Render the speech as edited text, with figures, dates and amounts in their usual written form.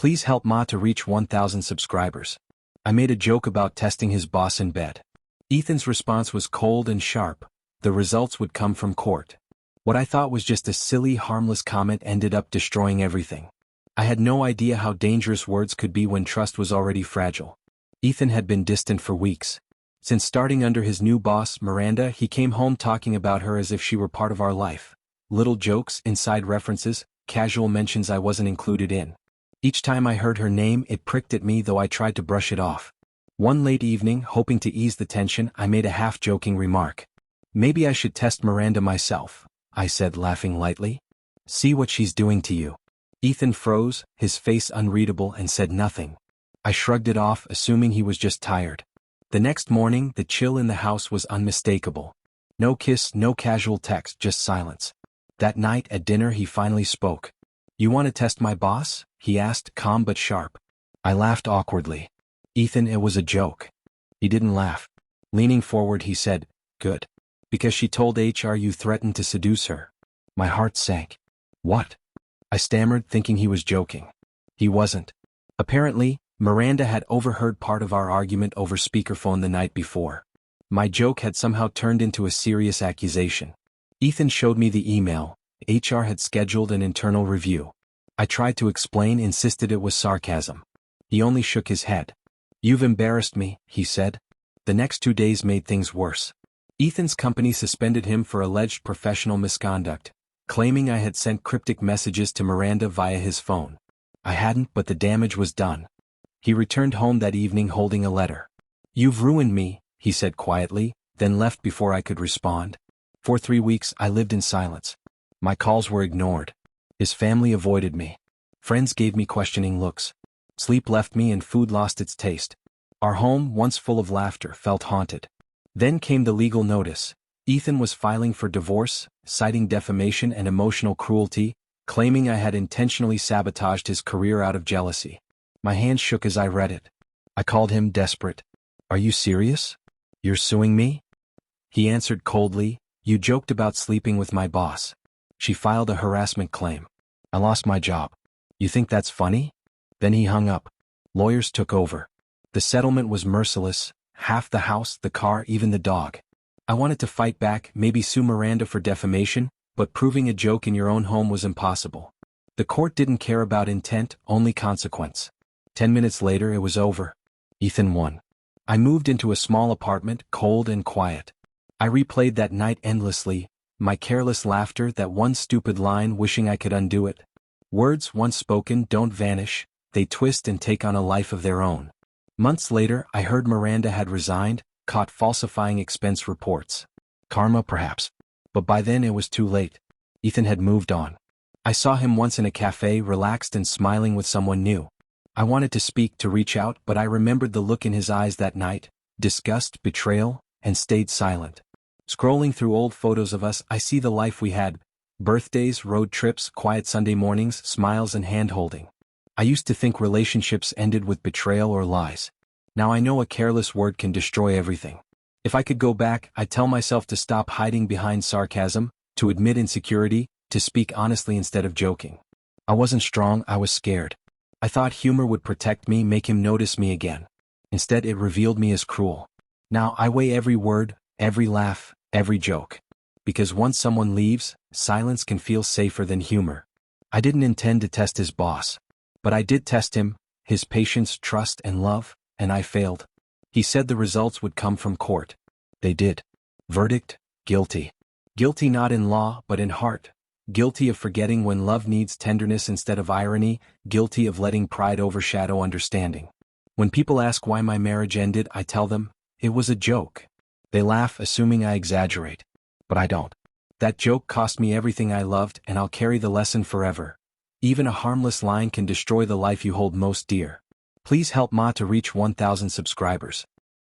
Please help Ma to reach 1,000 subscribers. I made a joke about testing his boss in bed. Ethan's response was cold and sharp. The results would come from court. What I thought was just a silly, harmless comment ended up destroying everything. I had no idea how dangerous words could be when trust was already fragile. Ethan had been distant for weeks. Since starting under his new boss, Miranda, he came home talking about her as if she were part of our life. Little jokes, inside references, casual mentions I wasn't included in. Each time I heard her name, it pricked at me, though I tried to brush it off. One late evening, hoping to ease the tension, I made a half-joking remark. "Maybe I should test Miranda myself," I said, laughing lightly. "See what she's doing to you." Ethan froze, his face unreadable, and said nothing. I shrugged it off, assuming he was just tired. The next morning, the chill in the house was unmistakable. No kiss, no casual text, just silence. That night at dinner he finally spoke. "You want to test my boss?" he asked, calm but sharp. I laughed awkwardly. "Ethan, it was a joke." He didn't laugh. Leaning forward he said, "Good. Because she told HR you threatened to seduce her." My heart sank. "What?" I stammered, thinking he was joking. He wasn't. Apparently, Miranda had overheard part of our argument over speakerphone the night before. My joke had somehow turned into a serious accusation. Ethan showed me the email. HR had scheduled an internal review. I tried to explain, insisted it was sarcasm. He only shook his head. "You've embarrassed me," he said. The next 2 days made things worse. Ethan's company suspended him for alleged professional misconduct, claiming I had sent cryptic messages to Miranda via his phone. I hadn't, but the damage was done. He returned home that evening holding a letter. "You've ruined me," he said quietly, then left before I could respond. For 3 weeks I lived in silence. My calls were ignored. His family avoided me. Friends gave me questioning looks. Sleep left me and food lost its taste. Our home, once full of laughter, felt haunted. Then came the legal notice. Ethan was filing for divorce, citing defamation and emotional cruelty, claiming I had intentionally sabotaged his career out of jealousy. My hands shook as I read it. I called him desperate. "Are you serious? You're suing me?" He answered coldly, "You joked about sleeping with my boss. She filed a harassment claim. I lost my job. You think that's funny?" Then he hung up. Lawyers took over. The settlement was merciless. Half the house, the car, even the dog. I wanted to fight back, maybe sue Miranda for defamation, but proving a joke in your own home was impossible. The court didn't care about intent, only consequence. 10 minutes later it was over. Ethan won. I moved into a small apartment, cold and quiet. I replayed that night endlessly, my careless laughter, that one stupid line, wishing I could undo it. Words once spoken don't vanish, they twist and take on a life of their own. Months later I heard Miranda had resigned, caught falsifying expense reports. Karma, perhaps. But by then it was too late. Ethan had moved on. I saw him once in a cafe, relaxed and smiling with someone new. I wanted to speak, to reach out, but I remembered the look in his eyes that night, disgust, betrayal, and stayed silent. Scrolling through old photos of us, I see the life we had. Birthdays, road trips, quiet Sunday mornings, smiles and hand-holding. I used to think relationships ended with betrayal or lies. Now I know a careless word can destroy everything. If I could go back, I'd tell myself to stop hiding behind sarcasm, to admit insecurity, to speak honestly instead of joking. I wasn't strong, I was scared. I thought humor would protect me, make him notice me again. Instead, it revealed me as cruel. Now I weigh every word, every laugh, every joke. Because once someone leaves, silence can feel safer than humor. I didn't intend to test his boss. But I did test him, his patience, trust, and love, and I failed. He said the results would come from court. They did. Verdict: guilty. Guilty not in law, but in heart. Guilty of forgetting when love needs tenderness instead of irony, guilty of letting pride overshadow understanding. When people ask why my marriage ended, I tell them, it was a joke. They laugh, assuming I exaggerate. But I don't. That joke cost me everything I loved, and I'll carry the lesson forever. Even a harmless line can destroy the life you hold most dear. Please help Ma to reach 1,000 subscribers.